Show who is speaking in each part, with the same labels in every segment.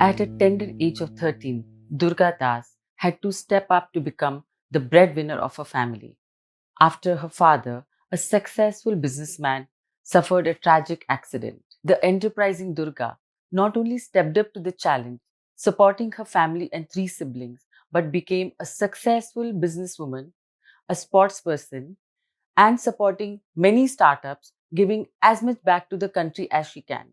Speaker 1: At a tender age of 13, Durga Das had to step up to become the breadwinner of her family. After her father, a successful businessman, suffered a tragic accident. The enterprising Durga not only stepped up to the challenge, supporting her family and three siblings, but became a successful businesswoman, a sportsperson, and supporting many startups, giving as much back to the country as she can.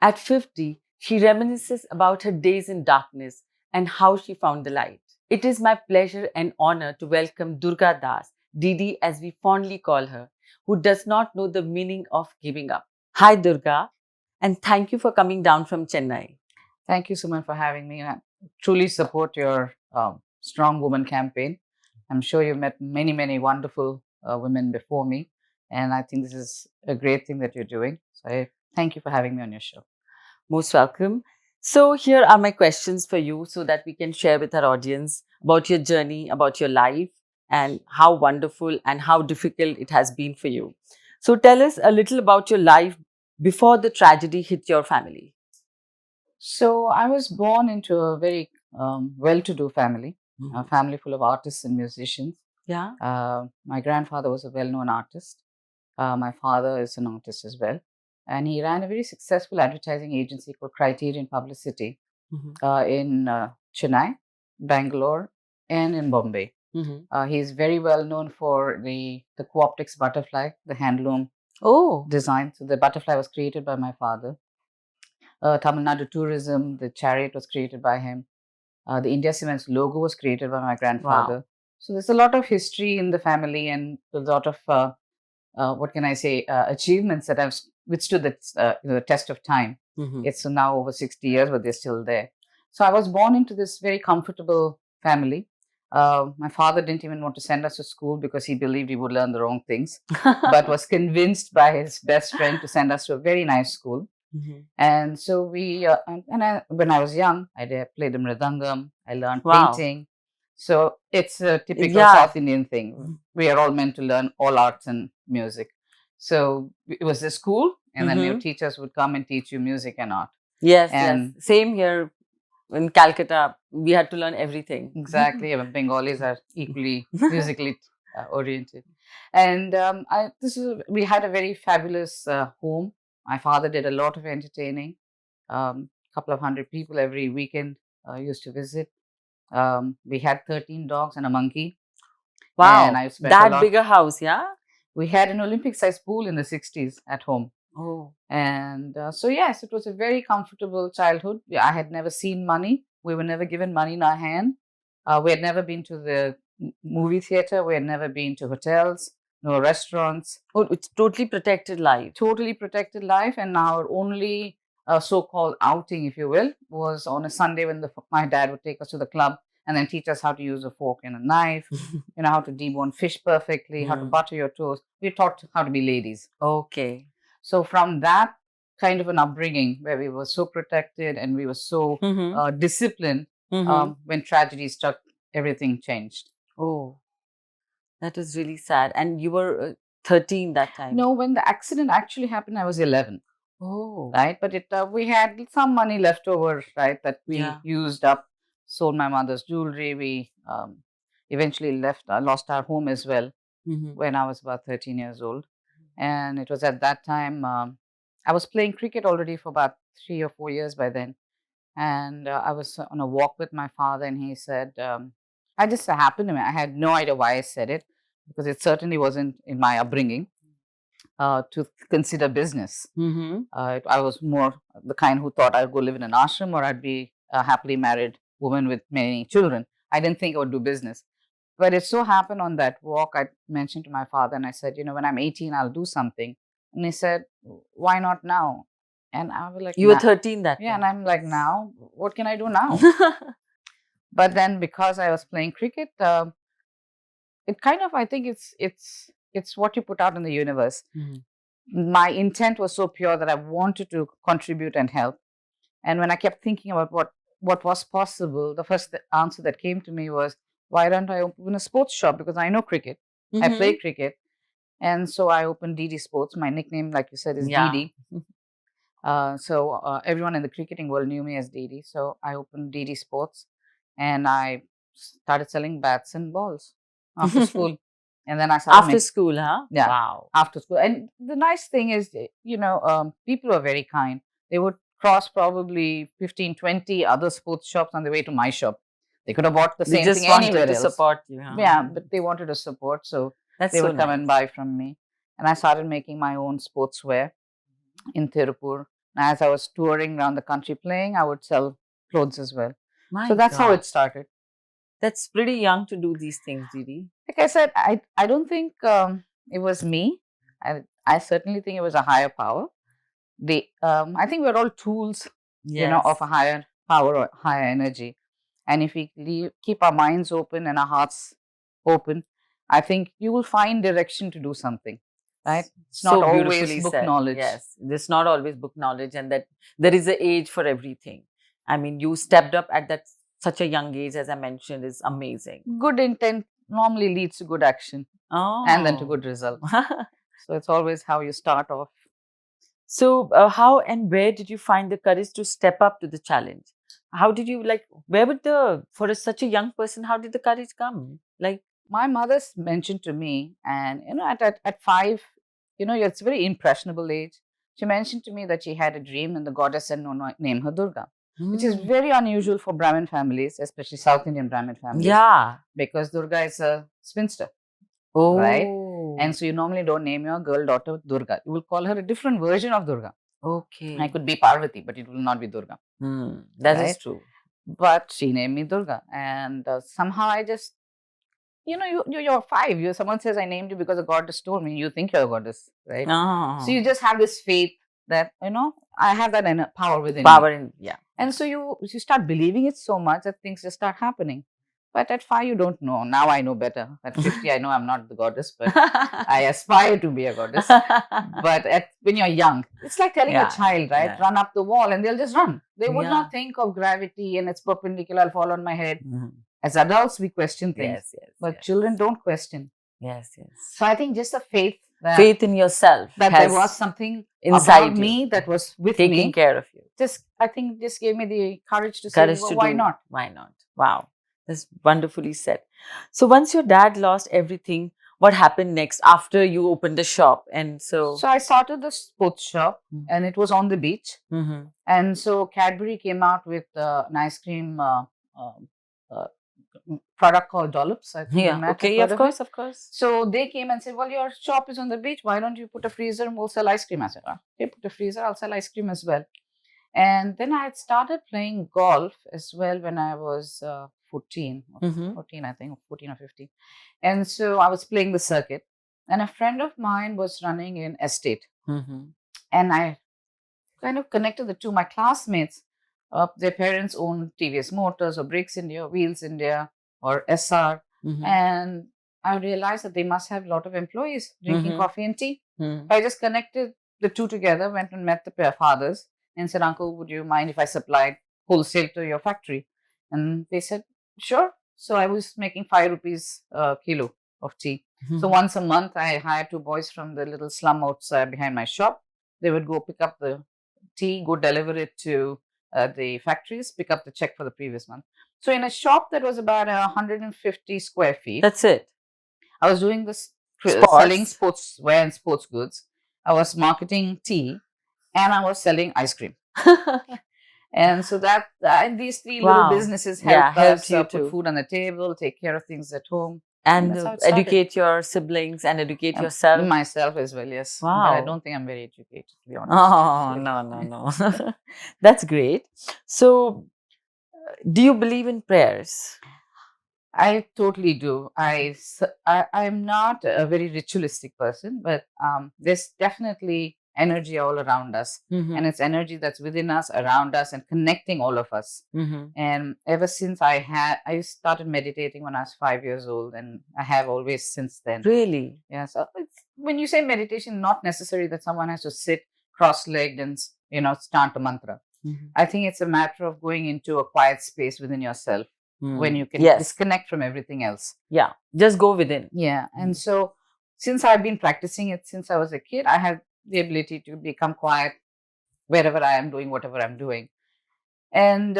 Speaker 1: At 50, she reminisces about her days in darkness and how she found the light. It is my pleasure and honor to welcome Durga Das, Didi as we fondly call her, who does not know the meaning of giving up. Hi Durga, and thank you for coming down from Chennai.
Speaker 2: Thank you, Suman, for having me. I truly support your Strong Woman campaign. I'm sure you've met many, many wonderful women before me. And I think this is a great thing that you're doing. So I thank you for having me on your show.
Speaker 1: Most welcome. So, here are my questions for you so that we can share with our audience about your journey, about your life, and how wonderful and how difficult it has been for you. So, tell us a little about your life before the tragedy hit your family.
Speaker 2: So I was born into a very well-to-do family, a family full of artists and musicians.
Speaker 1: Yeah.
Speaker 2: My grandfather was a well-known artist. My father is an artist as well. And he ran a very successful advertising agency called Criterion Publicity in Chennai, Bangalore, and in Bombay. He's very well known for the co-optics butterfly, the handloom design. So the butterfly was created by my father. Tamil Nadu Tourism, the chariot was created by him. The India Cements logo was created by my grandfather. Wow. So there's a lot of history in the family and a lot of what can I say, achievements that have withstood the test of time. It's now over 60 years, but they're still there. So I was born into this very comfortable family. My father didn't even want to send us to school because he believed we would learn the wrong things, but was convinced by his best friend to send us to a very nice school. And so when I was young, I played the mridangam. I learned painting. So it's a typical South Indian thing. We are all meant to learn all arts and music. So it was a school, and then your teachers would come and teach you music and art.
Speaker 1: Yes, yes. Same here in Calcutta. We had to learn everything.
Speaker 2: Exactly. Bengalis are equally musically oriented. And we had a very fabulous home. My father did a lot of entertaining. Couple of hundred people every weekend used to visit. We had 13 dogs and a monkey.
Speaker 1: Wow, and I spent that bigger house, yeah?
Speaker 2: We had an Olympic-sized pool in the 60s at home.
Speaker 1: Oh.
Speaker 2: And so, yes, it was a very comfortable childhood. I had never seen money. We were never given money in our hand. We had never been to the movie theater. We had never been to hotels, no restaurants.
Speaker 1: Oh, it's totally protected life.
Speaker 2: Totally protected life. And our only so-called outing, if you will, was on a Sunday when my dad would take us to the club and then teach us how to use a fork and a knife, how to debone fish perfectly, how to butter your toast. We taught how to be ladies.
Speaker 1: Okay.
Speaker 2: So from that kind of an upbringing where we were so protected and we were so disciplined, when tragedy struck, everything changed.
Speaker 1: Oh, that is really sad. And you were 13 that time?
Speaker 2: No, when the accident actually happened, I was 11.
Speaker 1: Oh.
Speaker 2: Right, but we had some money left over, right, that we used up, sold my mother's jewelry. We eventually lost our home as well when I was about 13 years old. And it was at that time, I was playing cricket already for about 3 or 4 years by then. And I was on a walk with my father, and he said, I just happened to me. I had no idea why I said it, because it certainly wasn't in my upbringing. To consider business. I was more the kind who thought I'd go live in an ashram or I'd be a happily married woman with many children. I didn't think I would do business. But it so happened on that walk, I mentioned to my father and I said, when I'm 18, I'll do something. And he said, why not now? And I was like,
Speaker 1: you were 13 that time.
Speaker 2: Yeah, and I'm like, now? What can I do now? But then because I was playing cricket, it kind of, I think it's what you put out in the universe. My intent was so pure that I wanted to contribute and help. And when I kept thinking about what was possible, the first answer that came to me was, why don't I open a sports shop? Because I know cricket. I play cricket. And so I opened DD Sports. My nickname, like you said, is DD. So everyone in the cricketing world knew me as Didi. So I opened Didi Sports, and I started selling bats and balls after school. And then I started
Speaker 1: After school, huh?
Speaker 2: yeah,
Speaker 1: Wow.
Speaker 2: after school. And the nice thing is, people are very kind. They would cross probably 15, 20 other sports shops on the way to my shop. They could have bought the
Speaker 1: They
Speaker 2: same thing
Speaker 1: just wanted
Speaker 2: anywhere
Speaker 1: to
Speaker 2: else.
Speaker 1: support you, huh?
Speaker 2: Yeah, but they wanted to support, so
Speaker 1: That's
Speaker 2: they
Speaker 1: so
Speaker 2: would come and
Speaker 1: nice.
Speaker 2: buy from me. And I started making my own sportswear in Tirupur. And as I was touring around the country playing, I would sell clothes as well.
Speaker 1: My
Speaker 2: So that's how
Speaker 1: God.
Speaker 2: it started.
Speaker 1: That's pretty young to do these things, Didi.
Speaker 2: Like I said, I don't think it was me. I certainly think it was a higher power. I think we're all tools,
Speaker 1: Yes.
Speaker 2: of a higher power or higher energy. And if we keep our minds open and our hearts open, I think you will find direction to do something, right? It's not
Speaker 1: So
Speaker 2: always
Speaker 1: beautifully
Speaker 2: book
Speaker 1: said.
Speaker 2: knowledge.
Speaker 1: Yes, it's not always book knowledge, and that there is an age for everything. I mean, you stepped up at that such a young age, as I mentioned, is amazing.
Speaker 2: Good intent normally leads to good action and then to
Speaker 1: Oh.
Speaker 2: good result. So it's always how you start off.
Speaker 1: So, how and where did you find the courage to step up to the challenge? How did you where would for such a young person, how did the courage come? Like,
Speaker 2: My mother's mentioned to me, and at 5, it's a very impressionable age. She mentioned to me that she had a dream and the goddess said, no, name her Durga, which is very unusual for Brahmin families, especially South Indian Brahmin families.
Speaker 1: Yeah.
Speaker 2: Because Durga is a spinster.
Speaker 1: Oh.
Speaker 2: Right? And so you normally don't name your girl daughter Durga. You will call her a different version of Durga.
Speaker 1: Okay.
Speaker 2: I could be Parvati, but it will not be Durga.
Speaker 1: That is
Speaker 2: Right?
Speaker 1: true.
Speaker 2: But she named me Durga. And somehow I just, you're 5. Someone says, I named you because a goddess told me. You think you're a goddess, right?
Speaker 1: Oh.
Speaker 2: So you just have this faith that, I have that power within me.
Speaker 1: Yeah.
Speaker 2: And so you start believing it so much that things just start happening. But at 5, you don't know. Now I know better. At 50, I know I'm not the goddess, but I aspire to be a goddess. But when you're young, it's like telling a child, right?
Speaker 1: Yeah.
Speaker 2: Run up the wall and they'll just run. They would not think of gravity and it's perpendicular, I'll fall on my head. As adults, we question things. But children don't question.
Speaker 1: Yes.
Speaker 2: So I think just a faith
Speaker 1: in yourself.
Speaker 2: That there was something inside me that was with me.
Speaker 1: Taking care of you.
Speaker 2: I think just gave me the courage to say, well, why not?
Speaker 1: Why not? Wow. That's wonderfully said. So once your dad lost everything, what happened next after you opened the shop? And so
Speaker 2: I started the sports shop and it was on the beach. And so Cadbury came out with an ice cream product called Dollops. I think
Speaker 1: of course.
Speaker 2: So they came and said, well, your shop is on the beach. Why don't you put a freezer and we'll sell ice cream? I said, okay, put a freezer, I'll sell ice cream as well. And then I had started playing golf as well when I was 14, I think, 14 or 15. And so I was playing the circuit. And a friend of mine was running in estate. And I kind of connected the two. My classmates, their parents owned TVS Motors or Brakes India, Wheels India or SR. And I realized that they must have a lot of employees drinking coffee and tea. I just connected the two together, went and met the fathers and said, Uncle, would you mind if I supplied wholesale to your factory? And they said, sure. So I was making 5 rupees a kilo of tea. So once a month, I hired 2 boys from the little slum outside behind my shop. They would go pick up the tea, go deliver it to the factories, pick up the check for the previous month. So in a shop that was about 150 square feet.
Speaker 1: That's it.
Speaker 2: I was doing this selling sportswear and sports goods. I was marketing tea and I was selling ice cream. And so these 3 little businesses helped us put food on the table, take care of things at home.
Speaker 1: And educate your siblings and educate yourself.
Speaker 2: Myself as well, yes.
Speaker 1: Wow.
Speaker 2: But I don't think I'm very educated, to be honest.
Speaker 1: Oh, no. That's great. So, do you believe in prayers?
Speaker 2: I totally do. I'm not a very ritualistic person, but there's definitely energy all around us. And it's energy that's within us, around us, and connecting all of us. And ever since I started meditating when I was 5 years old, and I have always since then.
Speaker 1: Really?
Speaker 2: Yeah. So when you say meditation, not necessary that someone has to sit cross-legged and chant a mantra. I think it's a matter of going into a quiet space within yourself. When you can disconnect from everything else.
Speaker 1: Yeah, just go within.
Speaker 2: Yeah. And so since I've been practicing it since I was a kid, I had the ability to become quiet wherever I am doing whatever I'm doing. And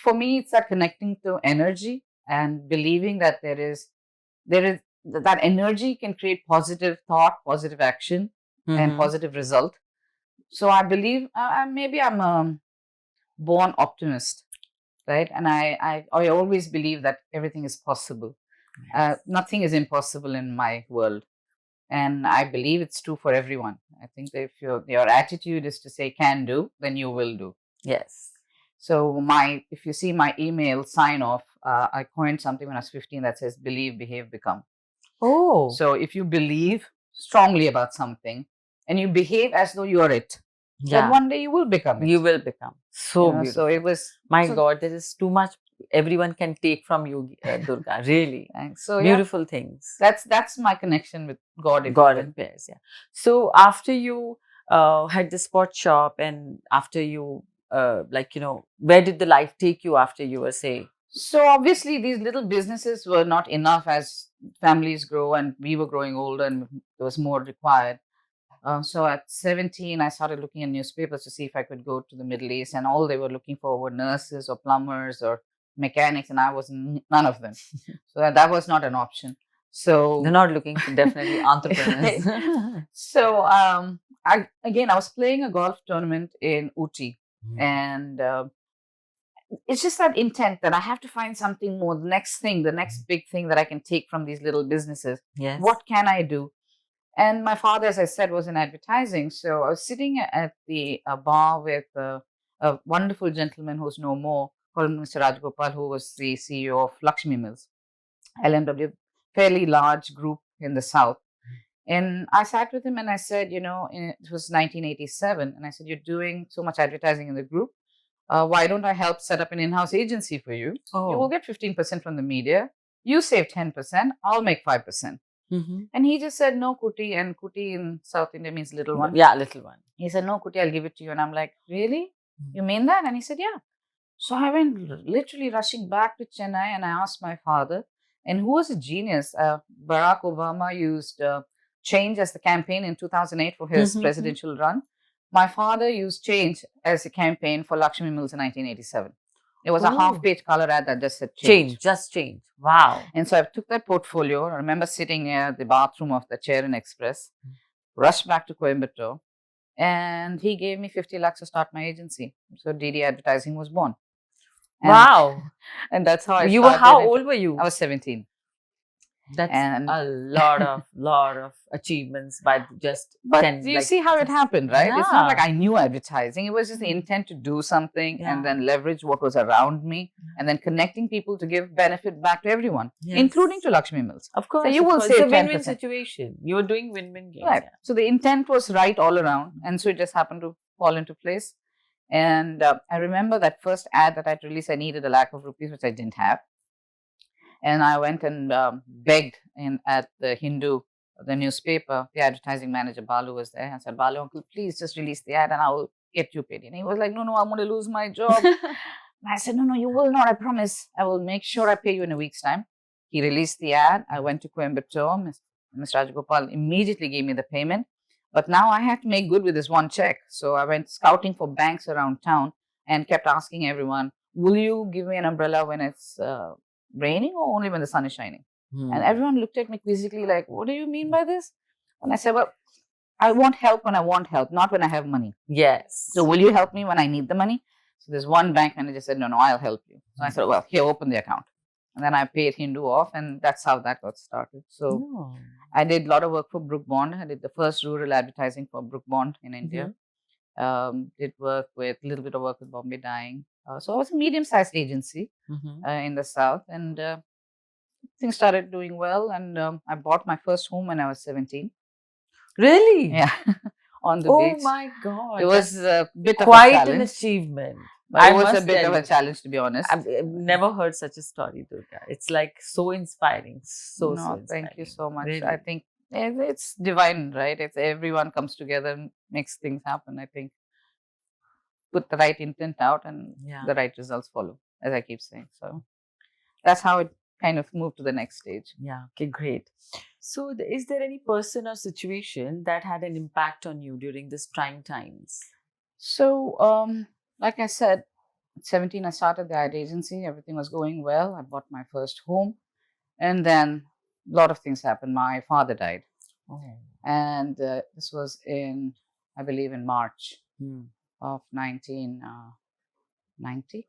Speaker 2: for me, it's that connecting to energy and believing that there is that energy can create positive thought, positive action, and positive result. So I believe maybe I'm a born optimist, right? And I always believe that everything is possible. Nothing is impossible in my world, and I believe it's true for everyone. I think that if your attitude is to say can do, then you will do.
Speaker 1: Yes.
Speaker 2: So if you see my email sign off, I coined something when I was 15 that says believe, behave, become.
Speaker 1: Oh.
Speaker 2: So if you believe strongly about something and you behave as though you're it, then one day you will become it.
Speaker 1: You will become. So beautiful.
Speaker 2: So it was
Speaker 1: God, there is too much everyone can take from you, Durga. Really.
Speaker 2: Thanks. So
Speaker 1: beautiful things.
Speaker 2: That's my connection with God.
Speaker 1: God and prayers. Yeah. So after you had the sport shop, and after you where did the life take you after you were say? So obviously these little businesses were not enough as families grow and we were growing older and there was more required. So at 17, I started looking at newspapers to see if I could go to the Middle East, and all they were looking for were nurses or plumbers or mechanics, and I was none of them. So that was not an option. So they're not looking for definitely entrepreneurs. So I was playing a golf tournament in Uti, and it's just that intent that I have to find something more, the next thing, the next big thing that I can take from these little businesses. Yes. What can I do? And my father, as I said, was in advertising. So I was sitting at the bar with a wonderful gentleman who's no more, called Mr. Rajgopal, who was the CEO of Lakshmi Mills, LMW, fairly large group in the South. And I sat with him and I said, it was 1987. And I said, you're doing so much advertising in the group. Why don't I help set up an in-house agency for you? Oh. You will get 15% from the media. You save 10%. I'll make 5%. Mm-hmm. And he just said, no, Kuti. And Kuti in South India means little one. Yeah, little one. He said, no, Kuti, I'll give it to you. And I'm like, really? Mm-hmm. You mean that? And he said, yeah. So I went literally rushing back to Chennai and I asked my father, and who was a genius. Barack Obama used change as the campaign in 2008 for his presidential run. My father used change as a campaign for Lakshmi Mills in 1987. It was a half-page color ad that just said change. Just change. Wow. And so I took that portfolio. I remember sitting near the bathroom of the Charan Express, rushed back to Coimbatore, and he gave me 50 lakhs to start my agency. So DD Advertising was born. And, wow. And that's how I started. How old were you? I was 17. That's a lot of achievements by just 10. But you see how it happened, right? Yeah. It's not like I knew advertising. It was just the intent to do something and then leverage what was around me and then connecting people to give benefit back to everyone, including to Lakshmi Mills. Of course. So you will say it's a win-win situation. You were doing win-win games. Right. Yeah. So the intent was right all around. And so it just happened to fall into place. And I remember that first ad that I'd released, I needed 1 lakh of rupees, which I didn't have. And I went and begged at the Hindu, the newspaper. The advertising manager, Balu, was there. I said, Balu, uncle, please just release the ad and I will get you paid. And he was like, no, I'm going to lose my job. I said, no, you will not. I promise. I will make sure I pay you in a week's time. He released the ad. I went to Coimbatore. Mr. Rajgopal immediately gave me the payment. But now I had to make good with this one check. So I went scouting for banks around town and kept asking everyone, will you give me an umbrella when it's raining or only when the sun is shining? And everyone looked at me quizzically like, what do you mean by this? And I said, well, I want help when I want help, not when I have money. Yes. So will you help me when I need the money? So there's one bank manager said, no, I'll help you. So I said, well, here, open the account. And then I paid Hindu off, and that's how that got started. So I did a lot of work for Brook Bond. I did the first rural advertising for Brook Bond in India. Did work with a little bit of work with Bombay Dyeing. So I was a medium-sized agency in the South, and things started doing well. And I bought my first home when I was 17. Really? Yeah. On the beach. Oh my God. It was a bit of a challenge. Quite an achievement. But it was a bit of a challenge, to be honest. I've never heard such a story, Durga. It's like so inspiring. So inspiring. Thank you so much. Really? I think it's divine, right? It's everyone comes together and makes things happen. I think put the right intent out and the right results follow, as I keep saying. So that's how it kind of moved to the next stage. Yeah. Okay, great. So is there any person or situation that had an impact on you during these trying times?
Speaker 2: So, like I said, at 17, I started the ad agency. Everything was going well. I bought my first home. And then a lot of things happened. My father died.
Speaker 1: Oh.
Speaker 2: And this was in, I believe, in March of 1990.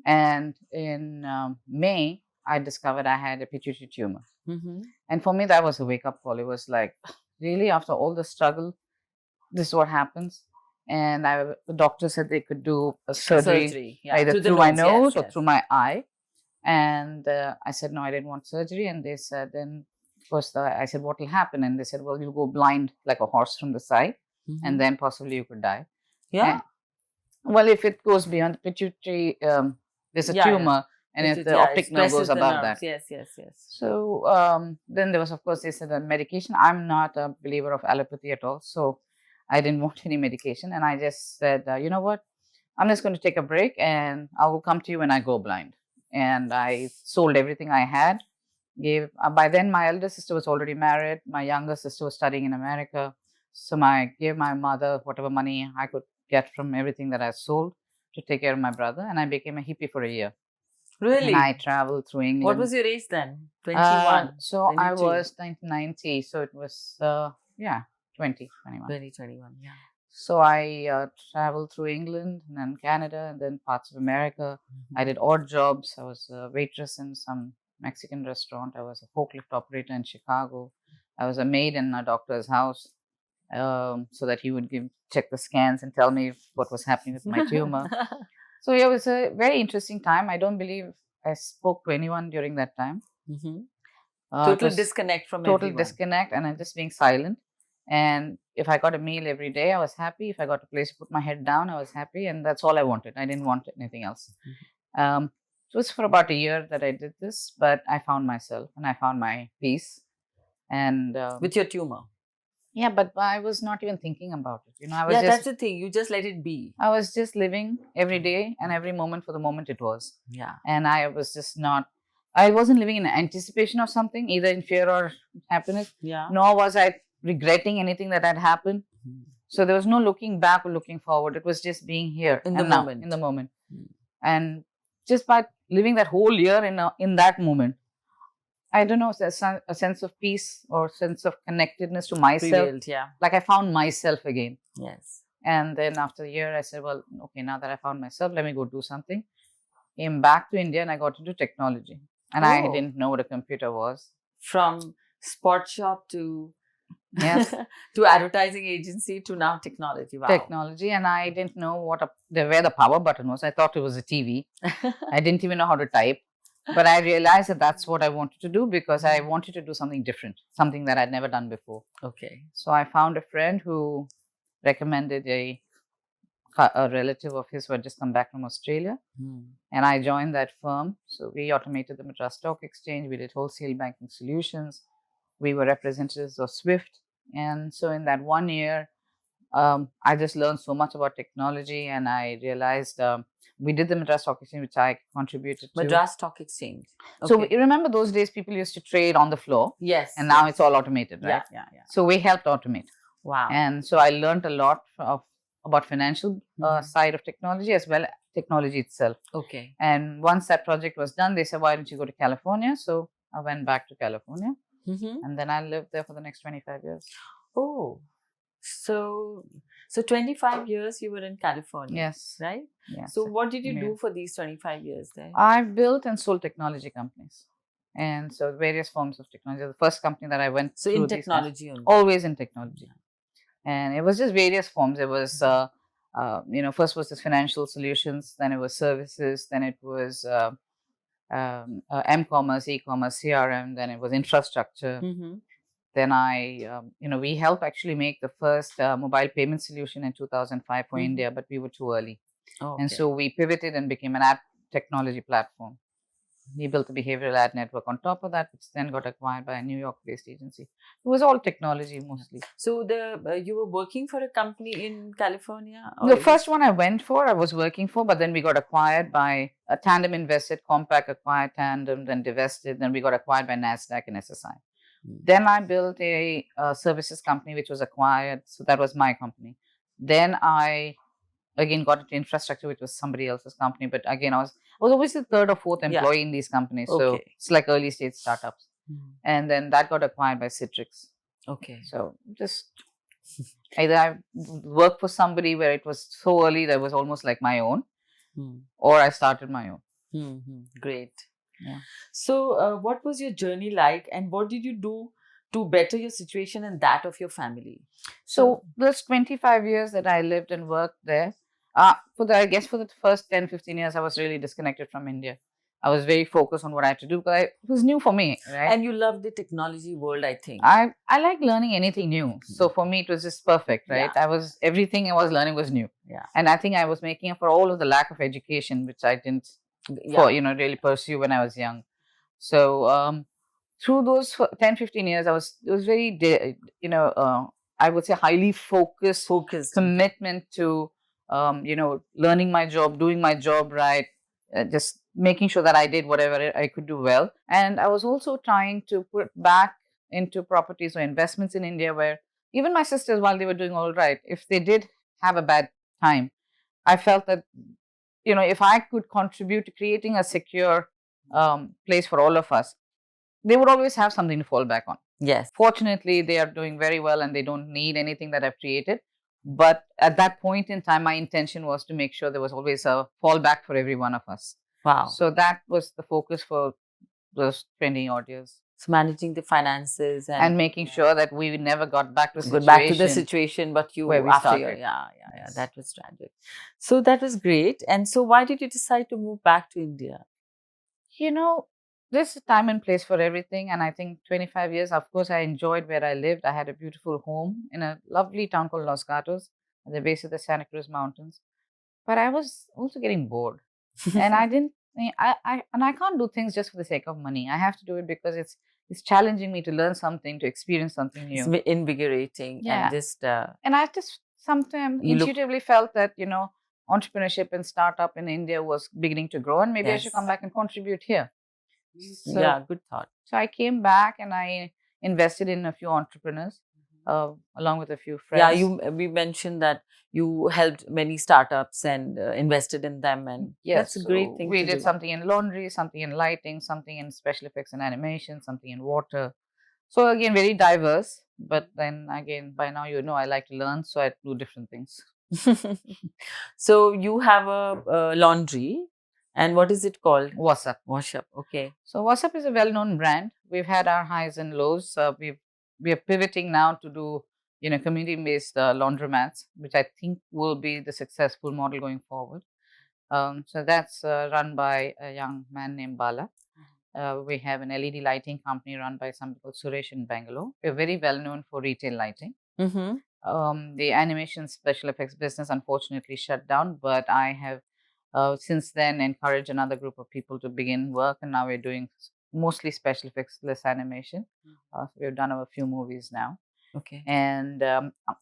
Speaker 2: And in May, I discovered I had a pituitary tumor. And for me, that was a wake up call. It was like, really, after all the struggle, this is what happens. And the doctor said they could do a surgery, either through my nose or through my eye. And I said, no, I didn't want surgery. And they said, then, of course, I said, what will happen? And they said, well, you'll go blind like a horse from the side, and then possibly you could die.
Speaker 1: Yeah.
Speaker 2: Well, if it goes beyond the pituitary, there's a tumor, and if the optic nerve goes above that.
Speaker 1: Yes.
Speaker 2: So then there was, of course, they said that medication. I'm not a believer of allopathy at all, so I didn't want any medication, and I just said, you know what, I'm just going to take a break, and I will come to you when I go blind. And I sold everything I had. By then, my elder sister was already married. My younger sister was studying in America, so I gave my mother whatever money I could get from everything that I sold to take care of my brother, and I became a hippie for a year.
Speaker 1: Really?
Speaker 2: And I traveled through England.
Speaker 1: What was your age then? 21?
Speaker 2: So 22. I was 1990, so it was, 2021.
Speaker 1: 2021, yeah.
Speaker 2: So I traveled through England and then Canada and then parts of America. I did odd jobs. I was a waitress in some Mexican restaurant. I was a forklift operator in Chicago. I was a maid in a doctor's house, so that he would check the scans and tell me what was happening with my tumor. So it was a very interesting time. I don't believe I spoke to anyone during that time.
Speaker 1: Total disconnect from everyone.
Speaker 2: Total disconnect, and I'm just being silent. And if I got a meal every day, I was happy. If I got a place to put my head down, I was happy. And that's all I wanted. I didn't want anything else. It was for about a year that I did this, but I found myself and I found my peace. And
Speaker 1: with your tumor.
Speaker 2: Yeah, but I was not even thinking about it. I was
Speaker 1: that's the thing. You just let it be.
Speaker 2: I was just living every day and every moment for the moment it was.
Speaker 1: Yeah.
Speaker 2: And I was just I wasn't living in anticipation of something, either in fear or happiness.
Speaker 1: Yeah.
Speaker 2: Nor was I regretting anything that had happened. So there was no looking back or looking forward. It was just being here
Speaker 1: in the moment.
Speaker 2: And just by living that whole year in that moment, I don't know, a sense of peace or sense of connectedness to myself.
Speaker 1: Prevailed, yeah.
Speaker 2: Like I found myself again.
Speaker 1: Yes.
Speaker 2: And then after a year, I said, well, okay, now that I found myself, let me go do something. Came back to India and I got into technology. And I didn't know what a computer was.
Speaker 1: From sport shop to to advertising agency to now technology. Wow.
Speaker 2: Technology. And I didn't know where the power button was. I thought it was a TV. I didn't even know how to type. But I realized that that's what I wanted to do because I wanted to do something different, something that I'd never done before.
Speaker 1: Okay.
Speaker 2: So I found a friend who recommended a relative of his who had just come back from Australia. And I joined that firm. So we automated the Madras Stock Exchange. We did wholesale banking solutions. We were representatives of SWIFT. And so in that 1 year, I just learned so much about technology, and I realized we did the Madras Stock Exchange, which I contributed to.
Speaker 1: Madras Stock Exchange.
Speaker 2: Okay. So you remember those days people used to trade on the floor?
Speaker 1: Yes.
Speaker 2: And now it's all automated, right?
Speaker 1: Yeah.
Speaker 2: So we helped automate.
Speaker 1: Wow.
Speaker 2: And so I learned a lot about financial side of technology as well as technology itself.
Speaker 1: Okay.
Speaker 2: And once that project was done, they said, why don't you go to California? So I went back to California. And then I lived there for the next 25 years.
Speaker 1: Oh, so 25 years you were in California.
Speaker 2: Yes.
Speaker 1: Right?
Speaker 2: Yes.
Speaker 1: So what did you do for these 25 years there?
Speaker 2: I've built and sold technology companies. And so various forms of technology. The first company that I went
Speaker 1: through. So in technology only?
Speaker 2: Always in technology. And it was just various forms. It was, first was this financial solutions, then it was services, then it was m-commerce, e-commerce, CRM, then it was infrastructure. Then we helped actually make the first mobile payment solution in 2005 for India, but we were too early. Okay. And so we pivoted and became an ad technology platform. We built a behavioral ad network on top of that, which then got acquired by a New York-based agency. It was all technology mostly. So
Speaker 1: you were working for a company in California?
Speaker 2: The first one I went for, I was working for, but then we got acquired by Tandem invested, Compaq acquired Tandem, then divested, then we got acquired by NASDAQ and SSI. Then I built a services company which was acquired. So that was my company. Then I again got into infrastructure, which was somebody else's company. But again, I was always the third or fourth employee in these companies. So
Speaker 1: Okay.
Speaker 2: it's like early stage startups. And then that got acquired by Citrix.
Speaker 1: Okay.
Speaker 2: So just either I worked for somebody where it was so early that it was almost like my own, or I started my own.
Speaker 1: Great.
Speaker 2: Yeah.
Speaker 1: So, what was your journey like, and what did you do to better your situation and that of your family?
Speaker 2: So those 25 years that I lived and worked there, I guess for the first 10, 15 years, I was really disconnected from India. I was very focused on what I had to do because it was new for me, right?
Speaker 1: And you love the technology world, I think.
Speaker 2: I like learning anything new. So for me, it was just perfect, right?
Speaker 1: Yeah.
Speaker 2: Everything I was learning was new.
Speaker 1: Yeah.
Speaker 2: And I think I was making up for all of the lack of education, which I didn't really pursue when I was young. So through those 10, 15 years, it was very, I would say highly focused commitment to, learning my job, doing my job right, just making sure that I did whatever I could do well. And I was also trying to put back into properties or investments in India where even my sisters, while they were doing all right, if they did have a bad time, I felt that, if I could contribute to creating a secure place for all of us, they would always have something to fall back on.
Speaker 1: Yes.
Speaker 2: Fortunately, they are doing very well and they don't need anything that I've created. But at that point in time, my intention was to make sure there was always a fallback for every one of us.
Speaker 1: Wow.
Speaker 2: So that was the focus for those 20 odd years.
Speaker 1: So managing the finances
Speaker 2: and making sure that we never got back to
Speaker 1: the situation, but you
Speaker 2: where we
Speaker 1: after
Speaker 2: started.
Speaker 1: yeah, that was tragic. So that was great. And so why did you decide to move back to India?
Speaker 2: There's a time and place for everything. And I think 25 years, of course, I enjoyed where I lived. I had a beautiful home in a lovely town called Los Gatos at the base of the Santa Cruz Mountains. But I was also getting bored. And I didn't, I can't do things just for the sake of money. I have to do it because it's challenging me to learn something, to experience something new.
Speaker 1: It's invigorating.
Speaker 2: Yeah.
Speaker 1: And just...
Speaker 2: and I just sometimes intuitively felt that, entrepreneurship and startup in India was beginning to grow and maybe I should come back and contribute here. So,
Speaker 1: yeah, good thought.
Speaker 2: So I came back and I invested in a few entrepreneurs along with a few friends.
Speaker 1: Yeah, we mentioned that you helped many startups and invested in them, and
Speaker 2: yes,
Speaker 1: that's a great thing.
Speaker 2: We did something in laundry, something in lighting, something in special effects and animation, something in water. So again, very diverse. But then again, by now I like to learn, so I do different things.
Speaker 1: So you have a laundry. And what is it called?
Speaker 2: WhatsApp.
Speaker 1: Okay.
Speaker 2: So WhatsApp is a well-known brand. We've had our highs and lows. We are pivoting now to do community-based laundromats, which I think will be the successful model going forward. So that's run by a young man named Bala. We have an LED lighting company run by somebody called Suresh in Bangalore. We're very well known for retail lighting. The animation special effects business unfortunately shut down, but I have since then encouraged another group of people to begin work, and now we're doing mostly special effects, less animation. So we've done a few movies now.
Speaker 1: Okay.
Speaker 2: And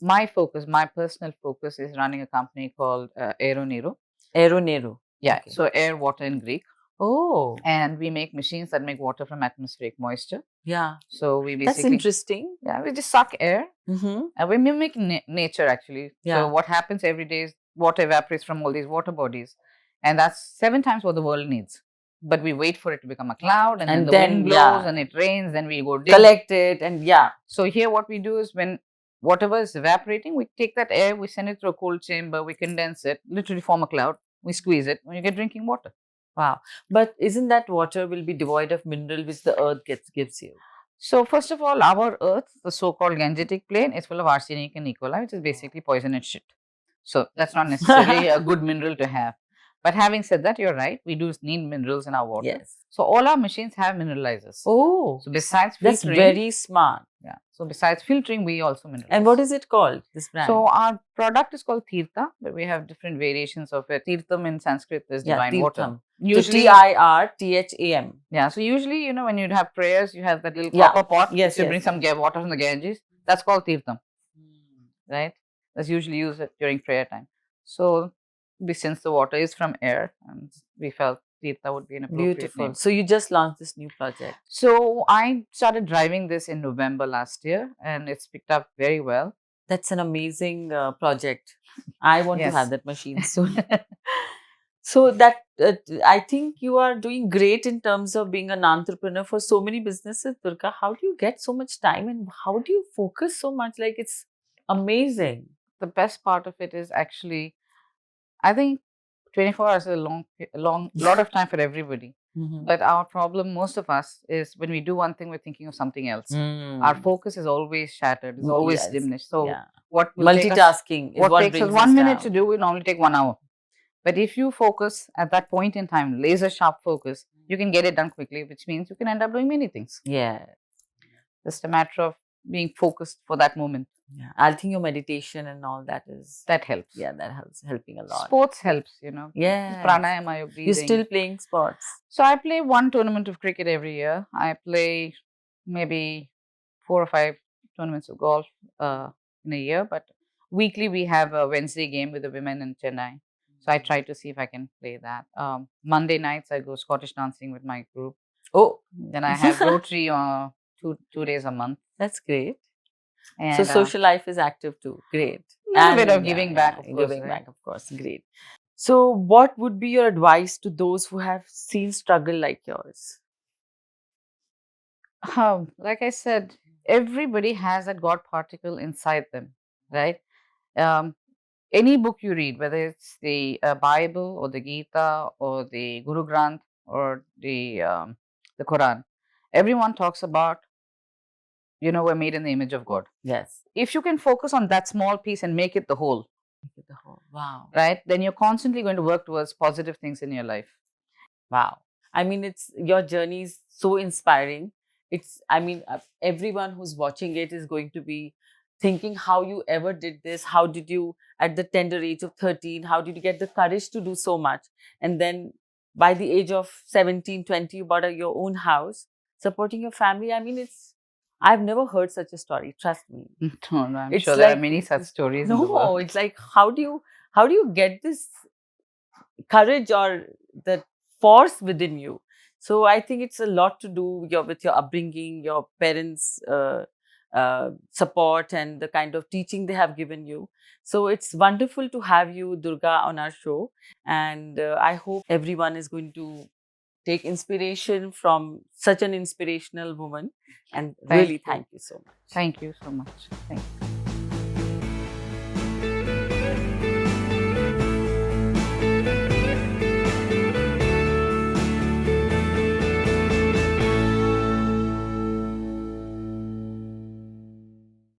Speaker 2: my personal focus is running a company called Aeronero.
Speaker 1: Aeronero.
Speaker 2: Yeah. Okay. So air, water in Greek.
Speaker 1: Oh.
Speaker 2: And we make machines that make water from atmospheric moisture.
Speaker 1: Yeah.
Speaker 2: So we basically...
Speaker 1: That's interesting.
Speaker 2: Yeah, we just suck air. And we mimic nature actually. Yeah. So what happens every day is water evaporates from all these water bodies. And that's 7 times what the world needs. But we wait for it to become a cloud, and then the wind blows and it rains, then we go
Speaker 1: collect it, and So
Speaker 2: here what we do is when whatever is evaporating, we take that air, we send it through a cold chamber, we condense it, literally form a cloud, we squeeze it, when you get drinking water.
Speaker 1: Wow. But isn't that water will be devoid of mineral which the earth gives you?
Speaker 2: So first of all, our earth, the so-called Gangetic plain, is full of arsenic and E. coli, which is basically poison and shit. So that's not necessarily a good mineral to have. But having said that, you're right. We do need minerals in our water.
Speaker 1: Yes.
Speaker 2: So all our machines have mineralizers.
Speaker 1: Oh.
Speaker 2: So besides filtering...
Speaker 1: That's very smart.
Speaker 2: Yeah. So besides filtering, we also mineralize.
Speaker 1: And what is it called, this brand?
Speaker 2: So our product is called Tirtha, but we have different variations of it. Tirtham in Sanskrit is divine water.
Speaker 1: Usually Tirtham.
Speaker 2: Yeah. So usually, when you'd have prayers, you have that little copper pot. Yes. You bring some water from the Ganges. That's called Tirtham. Right? That's usually used during prayer time. So since the water is from air, and we felt Tirtha would be an appropriate name.
Speaker 1: So you just launched this new project.
Speaker 2: So I started driving this in November last year, and it's picked up very well.
Speaker 1: That's an amazing project. I want to have
Speaker 2: Yes.
Speaker 1: that machine soon. So that I think you are doing great in terms of being an entrepreneur for so many businesses, Durga. How do you get so much time and how do you focus so much? Like it's amazing.
Speaker 2: The best part of it is actually, I think 24 hours is a long lot of time for everybody. But our problem, most of us, is when we do one thing, we're thinking of something else. Our focus is always shattered, is always
Speaker 1: Yes.
Speaker 2: diminished. So
Speaker 1: Yeah.
Speaker 2: what will take us,
Speaker 1: Multitasking is
Speaker 2: what
Speaker 1: what
Speaker 2: takes us
Speaker 1: brings
Speaker 2: 1 minute to
Speaker 1: down.
Speaker 2: do will normally take 1 hour. But if you focus at that point in time, laser sharp focus, you can get it done quickly, which means you can end up doing many things.
Speaker 1: Yeah.
Speaker 2: Just a matter of being focused for that moment.
Speaker 1: Yeah. I think your meditation and all that is
Speaker 2: That helps.
Speaker 1: Yeah, that helps helping a lot.
Speaker 2: Sports helps, you know.
Speaker 1: Yeah.
Speaker 2: Pranayama, your breathing.
Speaker 1: You're still playing sports.
Speaker 2: So I play one tournament of cricket every year. I play maybe 4 or 5 tournaments of golf in a year. But weekly we have a Wednesday game with the women in Chennai. So I try to see if I can play that. Monday nights I go Scottish dancing with my group.
Speaker 1: Oh,
Speaker 2: Then I have Rotary 2 days a month.
Speaker 1: That's great.
Speaker 2: And
Speaker 1: so social life is active too. Great.
Speaker 2: Little bit of giving back, of course.
Speaker 1: Giving
Speaker 2: Right?
Speaker 1: back, of course. Great. So, what would be your advice to those who have seen struggle like yours?
Speaker 2: Like I said, everybody has that God particle inside them, right? Any book you read, whether it's the Bible or the Gita or the Guru Granth or the Quran, everyone talks about, we're made in the image of God.
Speaker 1: Yes.
Speaker 2: If you can focus on that small piece and make it the whole,
Speaker 1: Wow.
Speaker 2: right, then you're constantly going to work towards positive things in your life.
Speaker 1: Wow. I mean, it's your journey is so inspiring. Everyone who's watching it is going to be thinking how you ever did this. How did you, at the tender age of 13, how did you get the courage to do so much? And then by the age of 17, 20, you bought your own house, supporting your family. I mean, I've never heard such a story. Trust me.
Speaker 2: No, I'm
Speaker 1: It's
Speaker 2: sure there are many such stories in the
Speaker 1: No,
Speaker 2: world.
Speaker 1: it's like, how do you get this courage or the force within you? So I think it's a lot to do with your upbringing, your parents' support, and the kind of teaching they have given you. So it's wonderful to have you, Durga, on our show, and I hope everyone is going to take inspiration from such an inspirational woman. And really, thank you so much.
Speaker 2: Thank you so much. Thank you.